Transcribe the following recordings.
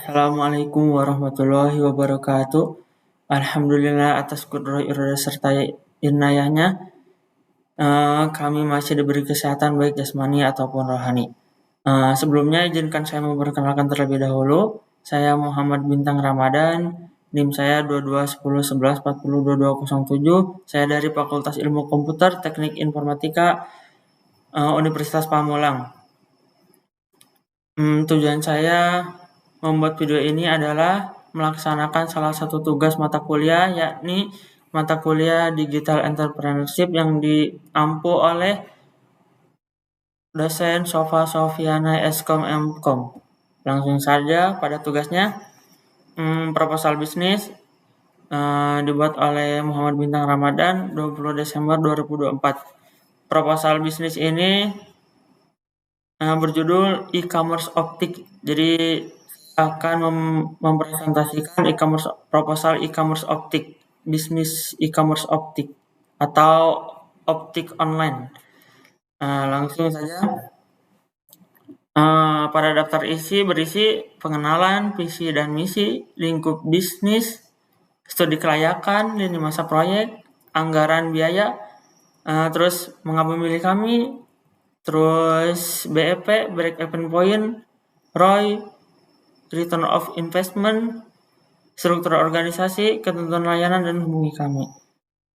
Assalamualaikum warahmatullahi wabarakatuh. Alhamdulillah atas kudrat iroda serta inayahnya, kami masih diberi kesehatan baik jasmani ataupun rohani. Sebelumnya izinkan saya memperkenalkan terlebih dahulu. Saya Muhammad Bintang Ramadan, NIM saya 221011402207. Saya dari Fakultas Ilmu Komputer Teknik Informatika Universitas Pamulang. Tujuan saya membuat video ini adalah melaksanakan salah satu tugas mata kuliah, yakni mata kuliah Digital Entrepreneurship yang diampu oleh dosen Sofa Sofiana Eskom Mkom. Langsung saja pada tugasnya. Proposal bisnis dibuat oleh Muhammad Bintang Ramadan 20 Desember 2024. Proposal bisnis ini berjudul e-commerce optik. Jadi akan mempresentasikan proposal e-commerce optik, bisnis e-commerce optik atau optik online. Langsung saja. Pada daftar isi berisi pengenalan, visi dan misi, lingkup bisnis, studi kelayakan, lini masa proyek, anggaran biaya, terus mengapa memilih kami, terus BEP, break even point, ROI, return of investment, struktur organisasi, ketentuan layanan, dan hubungi kami.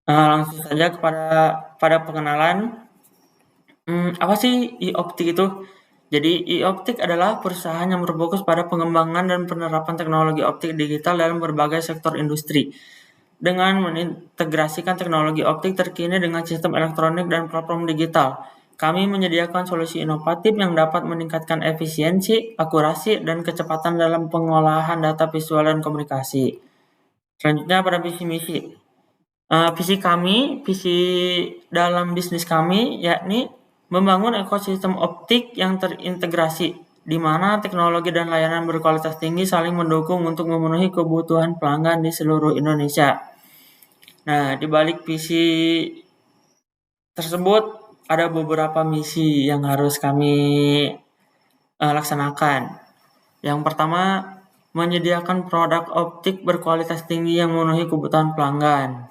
Langsung saja pada pengenalan. Apa sih e-optik itu? Jadi e-optik adalah perusahaan yang berfokus pada pengembangan dan penerapan teknologi optik digital dalam berbagai sektor industri. Dengan mengintegrasikan teknologi optik terkini dengan sistem elektronik dan platform digital, kami menyediakan solusi inovatif yang dapat meningkatkan efisiensi, akurasi, dan kecepatan dalam pengolahan data visual dan komunikasi. Selanjutnya pada visi misi. Visi dalam bisnis kami yakni membangun ekosistem optik yang terintegrasi, di mana teknologi dan layanan berkualitas tinggi saling mendukung untuk memenuhi kebutuhan pelanggan di seluruh Indonesia. Nah, di balik visi tersebut ada beberapa misi yang harus kami laksanakan. Yang pertama, menyediakan produk optik berkualitas tinggi yang memenuhi kebutuhan pelanggan.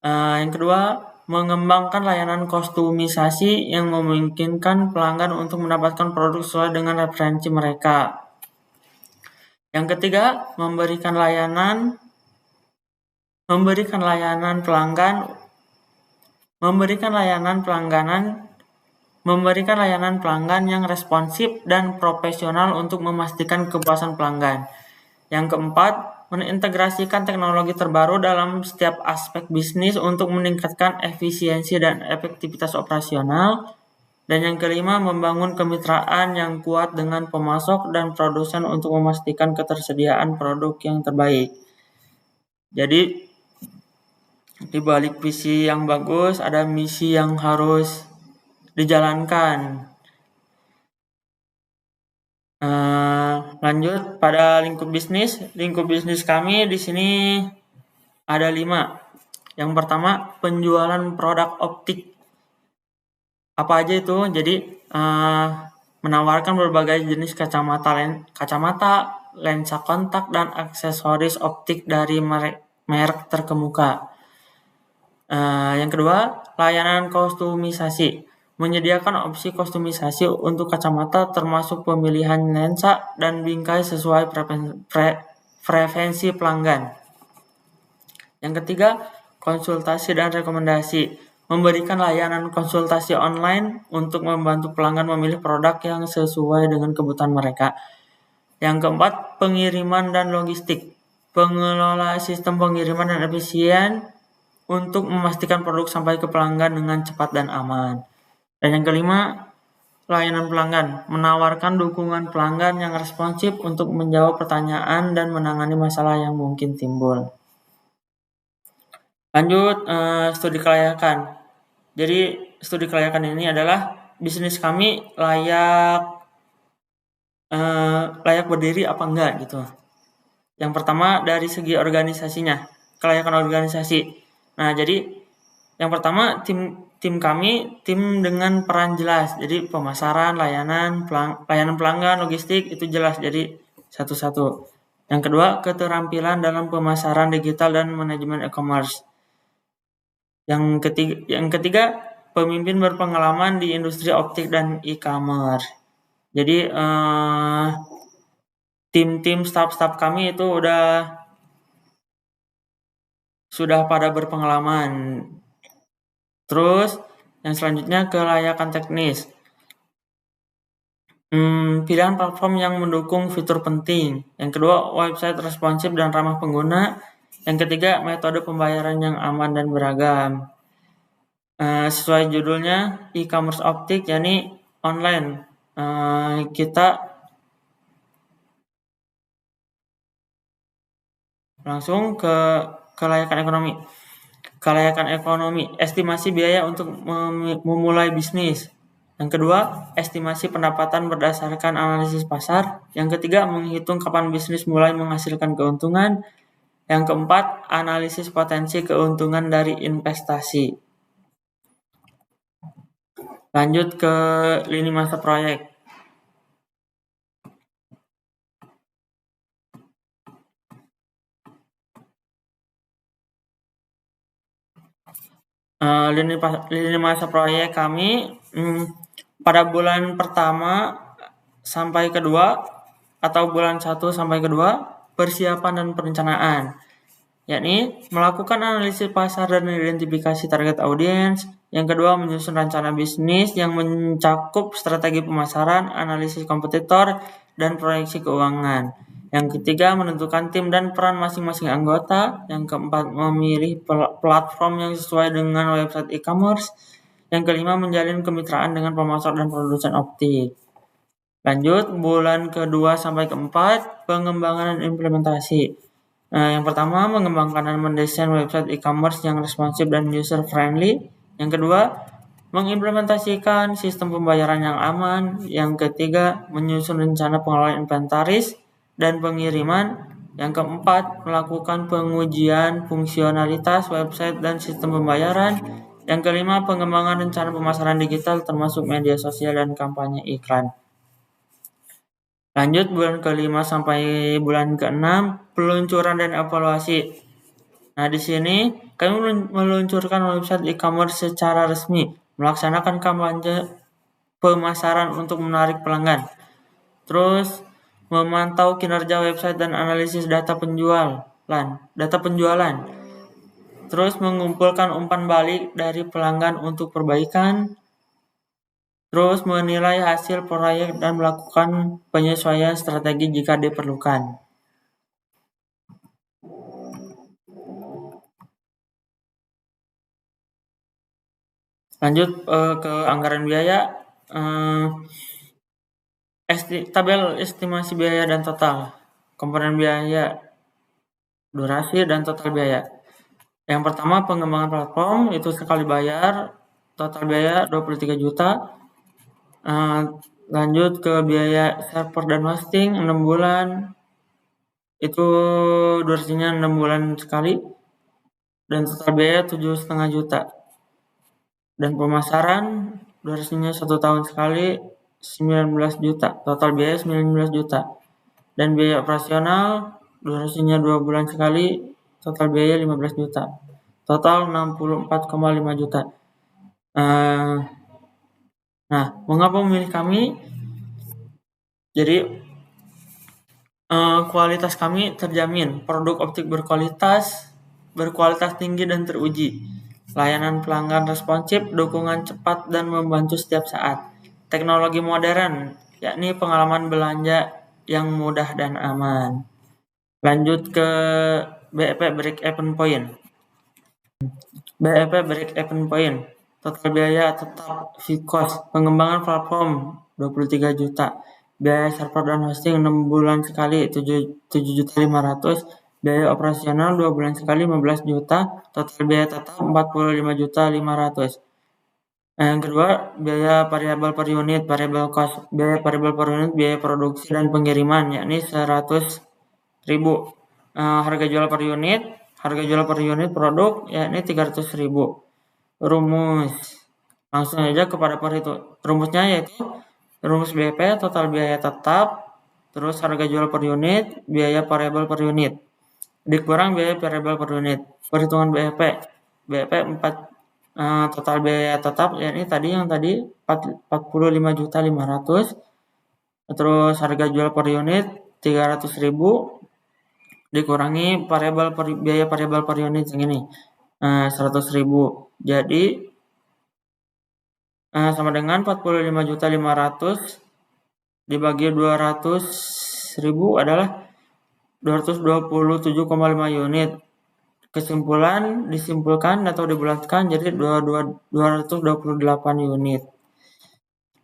Yang kedua, mengembangkan layanan kostumisasi yang memungkinkan pelanggan untuk mendapatkan produk sesuai dengan referensi mereka. Yang ketiga, memberikan layanan pelanggan yang responsif dan profesional untuk memastikan kepuasan pelanggan. Yang keempat, mengintegrasikan teknologi terbaru dalam setiap aspek bisnis untuk meningkatkan efisiensi dan efektivitas operasional. Dan yang kelima, membangun kemitraan yang kuat dengan pemasok dan produsen untuk memastikan ketersediaan produk yang terbaik. Jadi, di balik visi yang bagus, ada misi yang harus dijalankan. Lanjut pada lingkup bisnis. Lingkup bisnis kami di sini ada 5. Yang pertama, penjualan produk optik. Apa aja itu? Jadi menawarkan berbagai jenis kacamata, lensa kontak, dan aksesoris optik dari merek terkemuka. Yang kedua, layanan kostumisasi. Menyediakan opsi kostumisasi untuk kacamata termasuk pemilihan lensa dan bingkai sesuai preferensi pelanggan. Yang ketiga, konsultasi dan rekomendasi. Memberikan layanan konsultasi online untuk membantu pelanggan memilih produk yang sesuai dengan kebutuhan mereka. Yang keempat, pengiriman dan logistik. Pengelola sistem pengiriman dan efisien untuk memastikan produk sampai ke pelanggan dengan cepat dan aman. Dan yang kelima, layanan pelanggan. Menawarkan dukungan pelanggan yang responsif untuk menjawab pertanyaan dan menangani masalah yang mungkin timbul. Lanjut, studi kelayakan. Jadi, studi kelayakan ini adalah bisnis kami layak berdiri apa enggak gitu. Yang pertama dari segi organisasinya, kelayakan organisasi. Nah, jadi yang pertama tim kami dengan peran jelas. Jadi pemasaran, layanan pelanggan, logistik itu jelas. Jadi satu-satu. Yang kedua, keterampilan dalam pemasaran digital dan manajemen e-commerce. Yang ketiga, pemimpin berpengalaman di industri optik dan e-commerce. Jadi tim-tim staff kami itu sudah pada berpengalaman. Terus yang selanjutnya kelayakan teknis. Pilihan platform yang mendukung fitur penting. Yang kedua, website responsif dan ramah pengguna. Yang ketiga, metode pembayaran yang aman dan beragam. Sesuai judulnya, e-commerce optik, yakni online. Kita langsung ke kelayakan ekonomi. Kelayakan ekonomi, estimasi biaya untuk memulai bisnis. Yang kedua, estimasi pendapatan berdasarkan analisis pasar. Yang ketiga, menghitung kapan bisnis mulai menghasilkan keuntungan. Yang keempat, analisis potensi keuntungan dari investasi. Lanjut ke lini masa proyek. Lini masa proyek kami pada bulan pertama sampai kedua atau bulan 1 sampai kedua, persiapan dan perencanaan, yakni melakukan analisis pasar dan identifikasi target audiens. Yang kedua, menyusun rencana bisnis yang mencakup strategi pemasaran, analisis kompetitor, dan proyeksi keuangan. Yang ketiga, menentukan tim dan peran masing-masing anggota. Yang keempat, memilih platform yang sesuai dengan website e-commerce. Yang kelima, menjalin kemitraan dengan pemasok dan produsen optik. Lanjut, bulan kedua sampai keempat, pengembangan dan implementasi. Yang pertama, mengembangkan dan mendesain website e-commerce yang responsif dan user-friendly. Yang kedua, mengimplementasikan sistem pembayaran yang aman. Yang ketiga, menyusun rencana pengelolaan inventaris dan pengiriman. Yang keempat, melakukan pengujian fungsionalitas website dan sistem pembayaran. Yang kelima, pengembangan rencana pemasaran digital termasuk media sosial dan kampanye iklan. Lanjut bulan ke-5 sampai bulan ke-6, peluncuran dan evaluasi. Nah, di sini kami meluncurkan website e-commerce secara resmi, melaksanakan kampanye pemasaran untuk menarik pelanggan. Terus memantau kinerja website dan analisis data penjualan. Terus mengumpulkan umpan balik dari pelanggan untuk perbaikan. Terus menilai hasil proyek dan melakukan penyesuaian strategi jika diperlukan. Lanjut ke anggaran biaya. Tabel estimasi biaya dan total. Komponen biaya, durasi, dan total biaya. Yang pertama, pengembangan platform, itu sekali bayar, total biaya 23 juta. Lanjut ke biaya server dan hosting 6 bulan, itu durasinya 6 bulan sekali, dan total biaya 7,5 juta. Dan pemasaran durasinya 1 tahun sekali, 19 juta, total biaya 19 juta. Dan biaya operasional durasinya 2 bulan sekali, total biaya 15 juta, total 64,5 juta. Nah, mengapa memilih kami? Jadi kualitas kami terjamin, produk optik berkualitas tinggi dan teruji, layanan pelanggan responsif, dukungan cepat dan membantu setiap saat, teknologi modern, yakni pengalaman belanja yang mudah dan aman. Lanjut ke BEP break-even point. BEP break-even point, total biaya tetap fixed cost, pengembangan platform 23 juta, biaya server dan hosting 6 bulan sekali 7.500.000, biaya operasional 2 bulan sekali 15 juta, total biaya tetap 45.500.000. Yang kedua, biaya variabel per unit, variable cost, biaya variabel per unit, biaya produksi dan pengiriman, yakni 100.000. Harga jual per unit produk, yakni 300.000. Rumus, langsung aja kepada rumusnya, yaitu rumus BEP, total biaya tetap, terus harga jual per unit, biaya variabel per unit, dikurang biaya variabel per unit. Perhitungan BEP. BEP 4 total biaya tetap, yakni tadi 45.500.000, terus harga jual per unit 300.000 dikurangi biaya variabel per unit yang ini 100.000. Jadi sama dengan 45.500.000 dibagi 200.000 adalah 227,5 unit. Disimpulkan atau dibulatkan jadi 228 unit.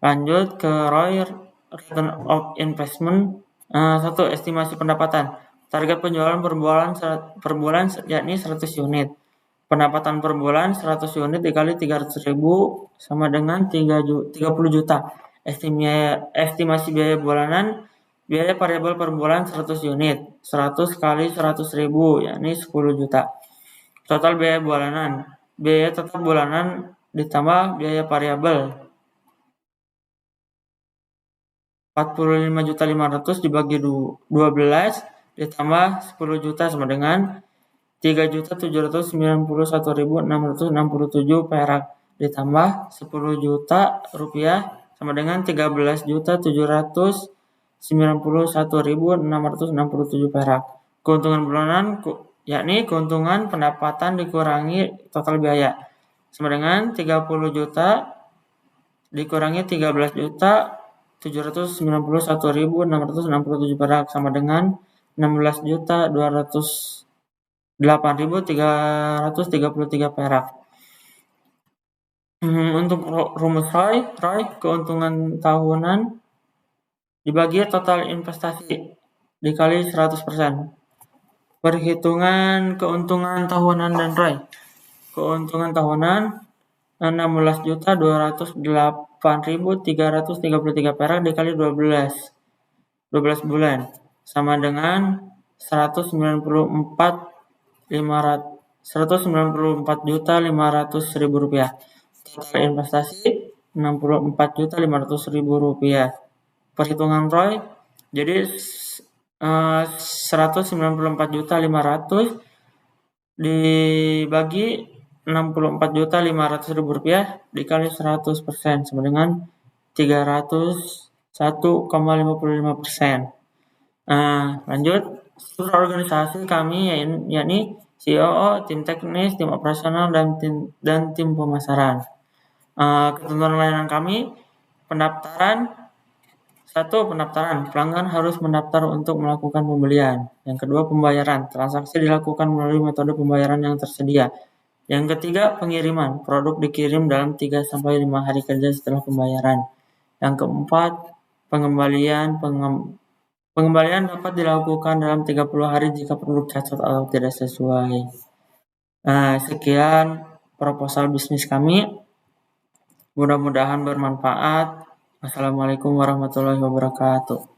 Lanjut ke ROI, Return of Investment. 1. Estimasi pendapatan. Target penjualan per bulan yakni 100 unit. Pendapatan per bulan 100 unit dikali 300.000 sama dengan 30 juta. Estimasi biaya bulanan, biaya variabel per bulan 100 unit. 100 kali 100.000 yakni 10 juta. Total biaya bulanan, biaya tetap bulanan ditambah biaya variabel 45.500.000 dibagi 12 ditambah 10 juta sama dengan 3.791.667 perak ditambah 10 juta rupiah sama dengan 13.791.667 perak. Keuntungan bulanan yakni keuntungan pendapatan dikurangi total biaya sama dengan 30 juta dikurangi 13.791.667 perak sama dengan 16.208.333 perak. Untuk rumus ROI, keuntungan tahunan dibagi total investasi dikali 100%. Perhitungan keuntungan tahunan dan ROI. Keuntungan tahunan 16.208.333 perak dikali 12 bulan sama dengan 194.500.000 rupiah. Total investasi 64.500.000 rupiah. Perhitungan ROI jadi 194.500.000 dibagi 64.500.000 rupiah dikali 100% sama dengan 301,55%. Lanjut, struktur organisasi kami yakni COO, tim teknis, tim operasional, dan tim pemasaran. Ketentuan layanan kami, pendaftaran. 1. Pendaftaran. Pelanggan harus mendaftar untuk melakukan pembelian. Yang kedua, pembayaran. Transaksi dilakukan melalui metode pembayaran yang tersedia. Yang ketiga, pengiriman. Produk dikirim dalam 3-5 hari kerja setelah pembayaran. Yang keempat, pengembalian dapat dilakukan dalam 30 hari jika produk cacat atau tidak sesuai. Sekian proposal bisnis kami. Mudah-mudahan bermanfaat. Assalamualaikum warahmatullahi wabarakatuh.